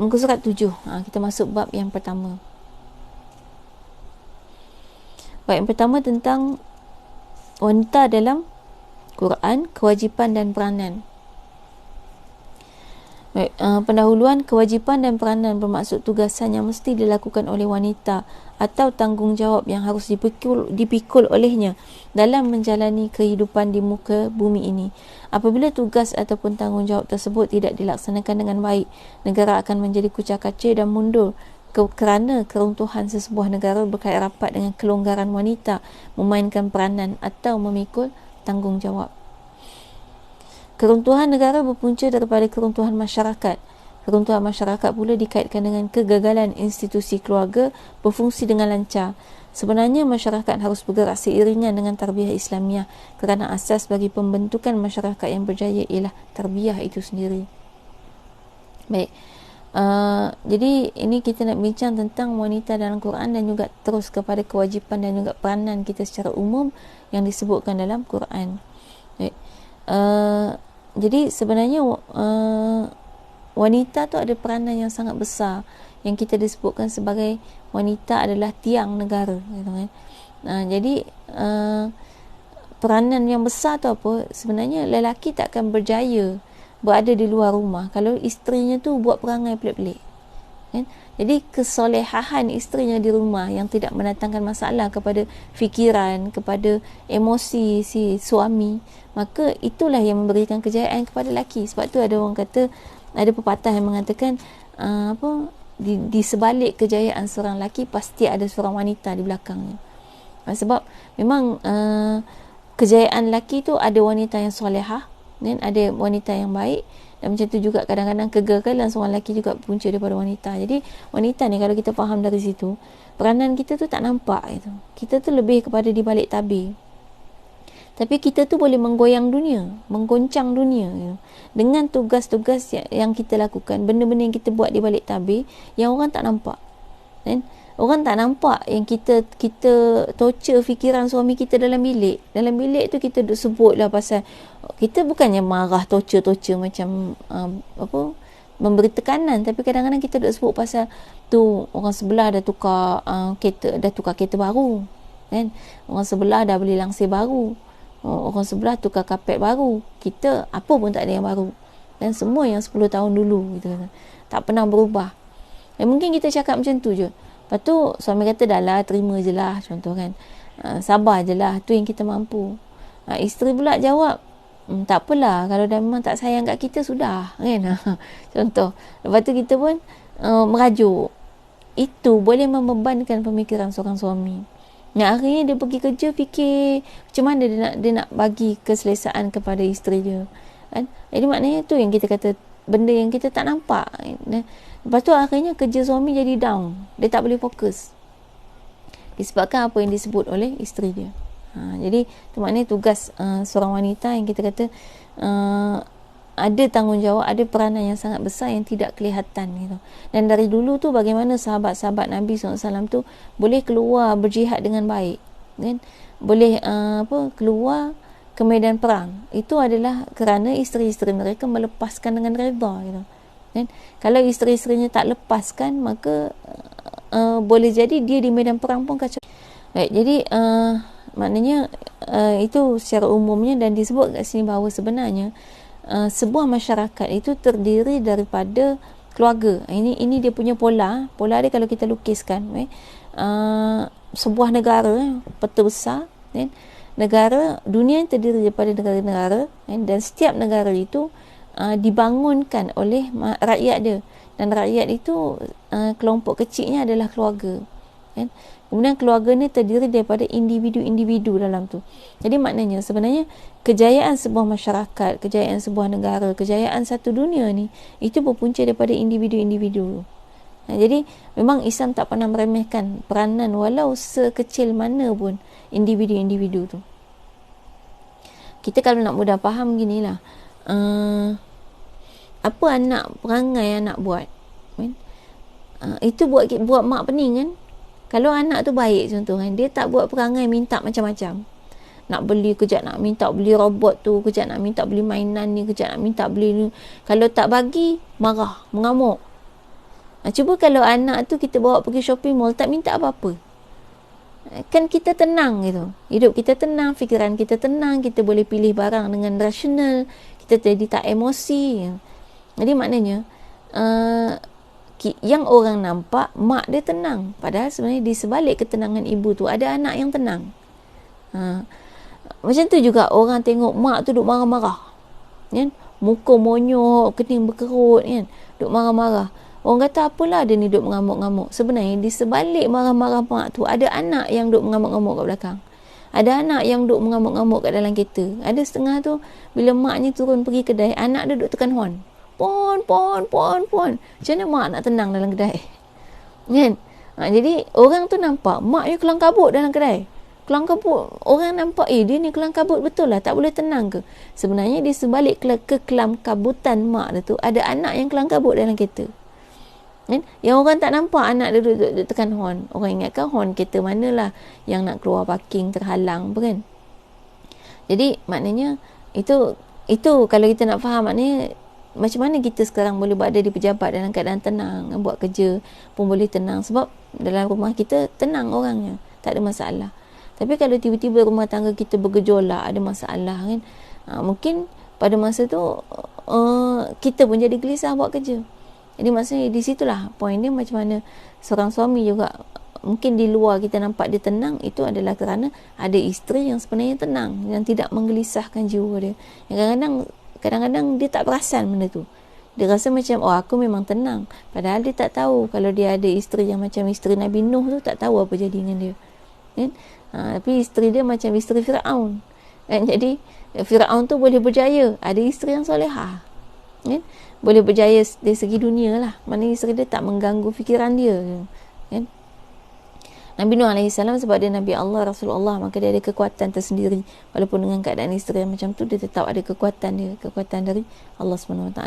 muka surat 7. Kita masuk bab yang pertama. Bab yang pertama tentang wanita dalam Quran, kewajipan dan peranan. Pendahuluan. Kewajipan dan peranan bermaksud tugasan yang mesti dilakukan oleh wanita atau tanggungjawab yang harus dipikul olehnya dalam menjalani kehidupan di muka bumi ini. Apabila tugas ataupun tanggungjawab tersebut tidak dilaksanakan dengan baik, negara akan menjadi kucak-kacir dan mundur kerana keruntuhan sesebuah negara berkait rapat dengan kelonggaran wanita memainkan peranan atau memikul tanggungjawab. Keruntuhan negara berpunca daripada keruntuhan masyarakat. Keruntuhan masyarakat pula dikaitkan dengan kegagalan institusi keluarga berfungsi dengan lancar. Sebenarnya masyarakat harus bergerak seiringan dengan tarbiyah Islamiah kerana asas bagi pembentukan masyarakat yang berjaya ialah tarbiyah itu sendiri. Baik. Jadi ini kita nak bincang tentang wanita dalam Quran dan juga terus kepada kewajipan dan juga peranan kita secara umum yang disebutkan dalam Quran. Baik. Jadi sebenarnya wanita tu ada peranan yang sangat besar yang kita disebutkan sebagai wanita adalah tiang negara, gitu kan. Jadi peranan yang besar tu apa? Sebenarnya lelaki tak akan berjaya berada di luar rumah kalau isterinya tu buat perangai pelik-pelik, kan? Jadi kesolehahan isterinya di rumah yang tidak mendatangkan masalah kepada fikiran, kepada emosi si suami, maka itulah yang memberikan kejayaan kepada lelaki. Sebab tu ada orang kata, ada pepatah yang mengatakan di sebalik kejayaan seorang lelaki pasti ada seorang wanita di belakangnya. Sebab memang kejayaan lelaki tu ada wanita yang solehah, dan ada wanita yang baik. Dan macam tu juga kadang-kadang kegagalan seorang lelaki juga punca daripada wanita. Jadi wanita ni kalau kita faham dari situ, peranan kita tu tak nampak gitu. Kita tu lebih kepada di balik tabir. Tapi kita tu boleh menggoyang dunia, menggoncang dunia gitu. Dengan tugas-tugas yang kita lakukan, benda-benda yang kita buat di balik tabir yang orang tak nampak. Kan? Orang tak nampak yang kita torture fikiran suami kita dalam bilik. Dalam bilik tu kita duk sebutlah pasal, kita bukannya marah torture macam memberi tekanan, tapi kadang-kadang kita duk sebut pasal tu orang sebelah dah tukar kereta baru, kan? Orang sebelah dah beli langsir baru, orang sebelah tukar kapet baru, kita apa pun tak ada yang baru, dan semua yang 10 tahun dulu gitu, tak pernah berubah. Mungkin kita cakap macam tu je. Lepas tu suami kata dah lah, terima je lah, contoh kan, sabar je lah, tu yang kita mampu. Isteri pula jawab, tak apalah, kalau dah memang tak sayang kat kita, sudah kan. Contoh. Lepas tu kita pun merajuk. Itu boleh membebankan pemikiran seorang suami. Akhirnya dia pergi kerja fikir macam mana dia nak bagi keselesaan kepada isteri dia, kan? Jadi maknanya tu yang kita kata, benda yang kita tak nampak. Lepas tu akhirnya kerja suami jadi down, dia tak boleh fokus disebabkan apa yang disebut oleh isteri dia. Jadi tu maknanya tugas seorang wanita yang kita kata ada tanggungjawab, ada peranan yang sangat besar yang tidak kelihatan gitu. Dan dari dulu tu bagaimana sahabat-sahabat Nabi SAW tu boleh keluar berjihad dengan baik, kan? Boleh keluar ke medan perang, itu adalah kerana isteri-isteri mereka melepaskan dengan redha gitu, kan? Kalau isteri-isterinya tak lepaskan, maka boleh jadi dia di medan perang pun kacau. Baik, jadi maknanya itu secara umumnya, dan disebut kat sini bahawa sebenarnya sebuah masyarakat itu terdiri daripada keluarga. Ini dia punya pola dia kalau kita lukiskan, sebuah negara, peta besar, kan? Negara dunia yang terdiri daripada negara-negara, dan setiap negara itu dibangunkan oleh rakyat dia, dan rakyat itu kelompok kecilnya adalah keluarga, kan? Kemudian keluarga ni terdiri daripada individu-individu dalam tu. Jadi maknanya sebenarnya kejayaan sebuah masyarakat, kejayaan sebuah negara, kejayaan satu dunia ni, itu berpunca daripada individu-individu. Jadi memang Islam tak pernah meremehkan peranan walau sekecil mana pun individu-individu tu. Kita kalau nak mudah faham ginilah, apa perangai anak buat, kan? Itu buat mak pening, kan? Kalau anak tu baik, contoh kan, dia tak buat perangai minta macam-macam. Nak beli, kejap nak minta beli robot tu, kejap nak minta beli mainan ni, kejap nak minta beli ni. Kalau tak bagi, marah, mengamuk. Cuba kalau anak tu kita bawa pergi shopping mall, tak minta apa-apa, kan kita tenang gitu. Hidup kita tenang, fikiran kita tenang, kita boleh pilih barang dengan rasional, kita jadi tak emosi. Jadi maknanya yang orang nampak mak dia tenang, padahal sebenarnya di sebalik ketenangan ibu tu ada anak yang tenang. Macam tu juga orang tengok mak tu duk marah-marah, kan? Muka monyok, kening berkerut, kan? Duk marah-marah. Orang kata apalah dia ni duk mengamuk-ngamuk. Sebenarnya di sebalik marah-marah mak tu ada anak yang duk mengamuk-ngamuk kat belakang. Ada anak yang duk mengamuk-ngamuk kat dalam kereta. Ada setengah tu bila mak ni turun pergi kedai, anak dia duk tekan horn. Pon. Macam mana mak nak tenang dalam kedai? Kan? Jadi orang tu nampak mak dia kelang kabut dalam kedai. Kelang kabut. Orang nampak dia ni kelang kabut betul lah, tak boleh tenang ke? Sebenarnya di sebalik kekelam kabutan mak dia tu ada anak yang kelang kabut dalam kereta. Kan? Yang orang tak nampak anak dia duduk tekan horn. Orang ingatkan horn kereta manalah yang nak keluar parking terhalang apa kan? Jadi maknanya itu kalau kita nak faham, maknanya macam mana kita sekarang boleh berada di pejabat dalam keadaan tenang, buat kerja pun boleh tenang, sebab dalam rumah kita tenang orangnya, tak ada masalah. Tapi kalau tiba-tiba rumah tangga kita bergejolak, ada masalah kan, mungkin pada masa tu kita pun jadi gelisah buat kerja. Jadi maksudnya di situlah poin dia, macam mana seorang suami juga mungkin di luar kita nampak dia tenang, itu adalah kerana ada isteri yang sebenarnya tenang, yang tidak menggelisahkan jiwa dia. Yang kadang-kadang dia tak perasan benda tu. Dia rasa macam aku memang tenang, padahal dia tak tahu kalau dia ada isteri yang macam isteri Nabi Nuh tu, tak tahu apa jadi dengan dia kan? Tapi isteri dia macam isteri Firaun kan? Jadi Firaun tu boleh berjaya, ada isteri yang solehah kan? Boleh berjaya dari segi dunia lah, maknanya isteri dia tak mengganggu fikiran dia kan? Nabi Nuh AS sebab dia Nabi Allah, Rasulullah, maka dia ada kekuatan tersendiri. Walaupun dengan keadaan isteri yang macam tu, dia tetap ada kekuatan dia, kekuatan dari Allah SWT.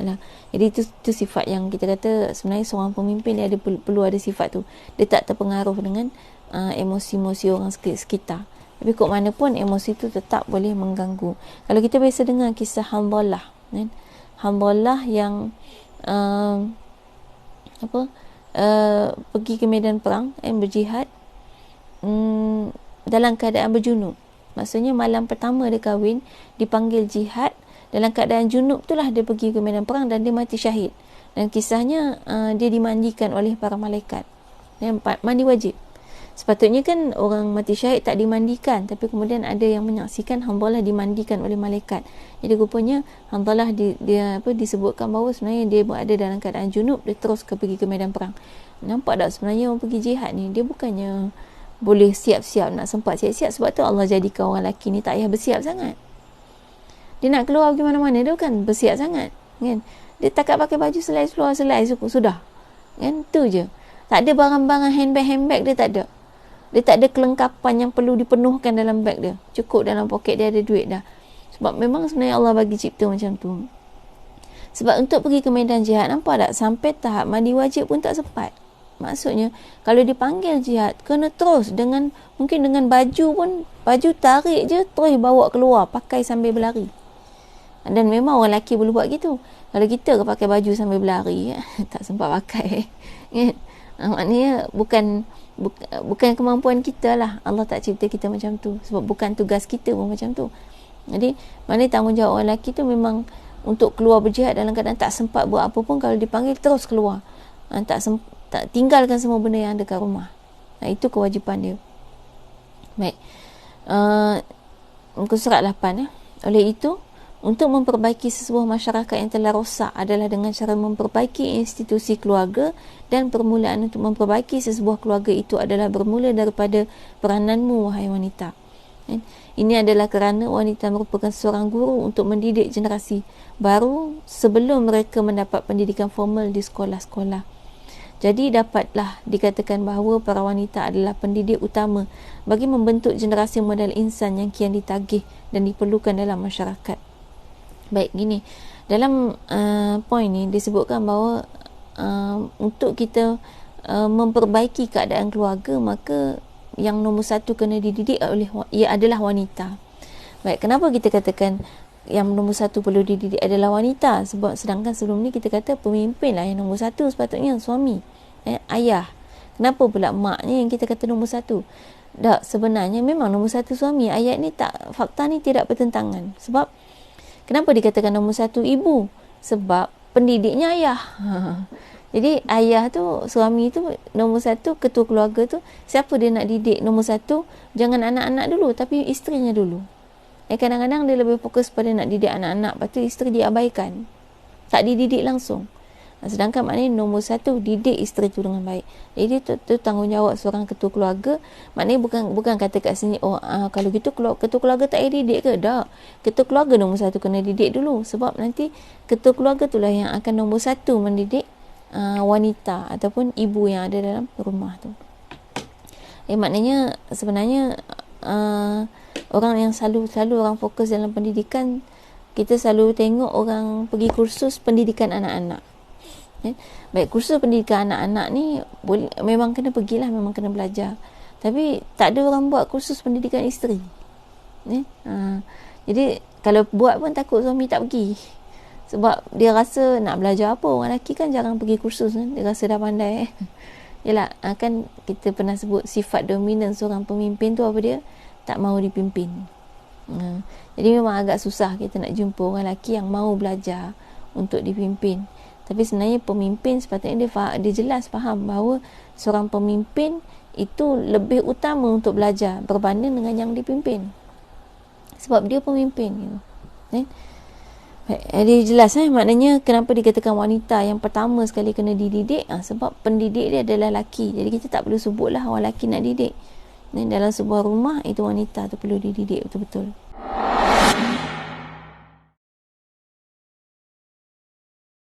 Jadi itu sifat yang kita kata sebenarnya seorang pemimpin dia ada perlu ada sifat tu. Dia tak terpengaruh dengan emosi-emosi orang sekitar. Tapi kok mana pun emosi tu tetap boleh mengganggu. Kalau kita biasa dengar kisah Hanzalah kan? Hanzalah yang pergi ke medan perang, berjihad dalam keadaan berjunub. Maksudnya malam pertama dia kahwin, dipanggil jihad, dalam keadaan junub itulah dia pergi ke medan perang dan dia mati syahid. Dan kisahnya dia dimandikan oleh para malaikat. Mandi wajib. Sepatutnya kan orang mati syahid tak dimandikan, tapi kemudian ada yang menyaksikan Hanzalah dimandikan oleh malaikat. Jadi rupanya Hanzalah disebutkan bahawa sebenarnya dia berada dalam keadaan junub, dia terus pergi ke medan perang. Nampak tak sebenarnya orang pergi jihad ni, dia bukannya boleh siap-siap, nak sempat siap-siap. Sebab tu Allah jadikan orang lelaki ni tak payah bersiap sangat. Dia nak keluar pergi mana-mana, dia kan bersiap sangat kan? Dia takat pakai baju selai sudah kan, tu je. Tak ada barang-barang handbag dia tak ada. Dia tak ada kelengkapan yang perlu dipenuhkan dalam beg dia. Cukup dalam poket dia ada duit dah. Sebab memang sebenarnya Allah bagi cipta macam tu. Sebab untuk pergi ke medan jihad, nampak tak, sampai tahap mandi wajib pun tak sempat. Maksudnya kalau dipanggil jihad, kena terus mungkin dengan baju tarik je terus bawa keluar, pakai sambil berlari. Dan memang orang lelaki boleh buat gitu. Kalau kita pakai baju sambil berlari, tak sempat pakai kan? Maknanya bukan kemampuan kita lah. Allah tak cipta kita macam tu, sebab bukan tugas kita pun macam tu. Jadi maknanya tanggungjawab orang lelaki tu memang untuk keluar berjihad dalam keadaan tak sempat buat apa pun. Kalau dipanggil terus keluar, tak tinggalkan semua benda yang ada kat rumah. Itu kewajipan dia. Baik, muka surat 8 Oleh itu, untuk memperbaiki sesebuah masyarakat yang telah rosak adalah dengan cara memperbaiki institusi keluarga, dan permulaan untuk memperbaiki sesebuah keluarga itu adalah bermula daripada perananmu, wahai wanita. Ini adalah kerana wanita merupakan seorang guru untuk mendidik generasi baru sebelum mereka mendapat pendidikan formal di sekolah-sekolah. Jadi dapatlah dikatakan bahawa para wanita adalah pendidik utama bagi membentuk generasi model insan yang kian ditagih dan diperlukan dalam masyarakat. Baik, gini. Dalam poin ni disebutkan bahawa untuk kita memperbaiki keadaan keluarga, maka yang nombor satu kena dididik ia adalah wanita. Baik, kenapa kita katakan yang nombor satu perlu dididik adalah wanita? Sebab sedangkan sebelum ni kita kata pemimpin lah yang nombor satu sepatutnya suami ayah. Kenapa pula maknya yang kita kata nombor satu? Tak, sebenarnya memang nombor satu suami. Ayat ni tak, fakta ni tidak bertentangan. Sebab kenapa dikatakan nombor satu ibu? Sebab pendidiknya ayah. Jadi ayah tu, suami tu nombor satu, ketua keluarga tu, siapa dia nak didik nombor satu? Jangan anak-anak dulu, tapi isterinya dulu. Kadang-kadang dia lebih fokus pada nak didik anak-anak, lepas tu isteri diabaikan, tak dididik langsung. Sedangkan maknanya nombor satu, didik isteri tu dengan baik. Jadi tu tanggungjawab seorang ketua keluarga. Maknanya bukan kata kat sini, kalau gitu ketua keluarga tak payah didik ke? Tak. Ketua keluarga nombor satu kena didik dulu. Sebab nanti ketua keluarga itulah yang akan nombor satu mendidik wanita ataupun ibu yang ada dalam rumah tu. Maknanya sebenarnya orang yang selalu orang fokus dalam pendidikan, kita selalu tengok orang pergi kursus pendidikan anak-anak. Baik, kursus pendidikan anak-anak ni memang kena pergilah, memang kena belajar. Tapi tak ada orang buat kursus pendidikan isteri. Jadi kalau buat pun takut suami tak pergi. Sebab dia rasa nak belajar apa? Orang lelaki kan jarang pergi kursus kan? Dia rasa dah pandai. Yalah, kan kita pernah sebut sifat dominan seorang pemimpin tu apa dia? Tak mahu dipimpin. Jadi memang agak susah kita nak jumpa orang lelaki yang mahu belajar untuk dipimpin. Tapi sebenarnya pemimpin sepatutnya dia jelas faham bahawa seorang pemimpin itu lebih utama untuk belajar berbanding dengan yang dipimpin. Sebab dia pemimpin gitu. Dia jelas maknanya kenapa dikatakan wanita yang pertama sekali kena dididik, sebab pendidik dia adalah lelaki. Jadi kita tak perlu sebutlah orang lelaki nak didik. Dalam sebuah rumah itu wanita tu perlu dididik betul-betul.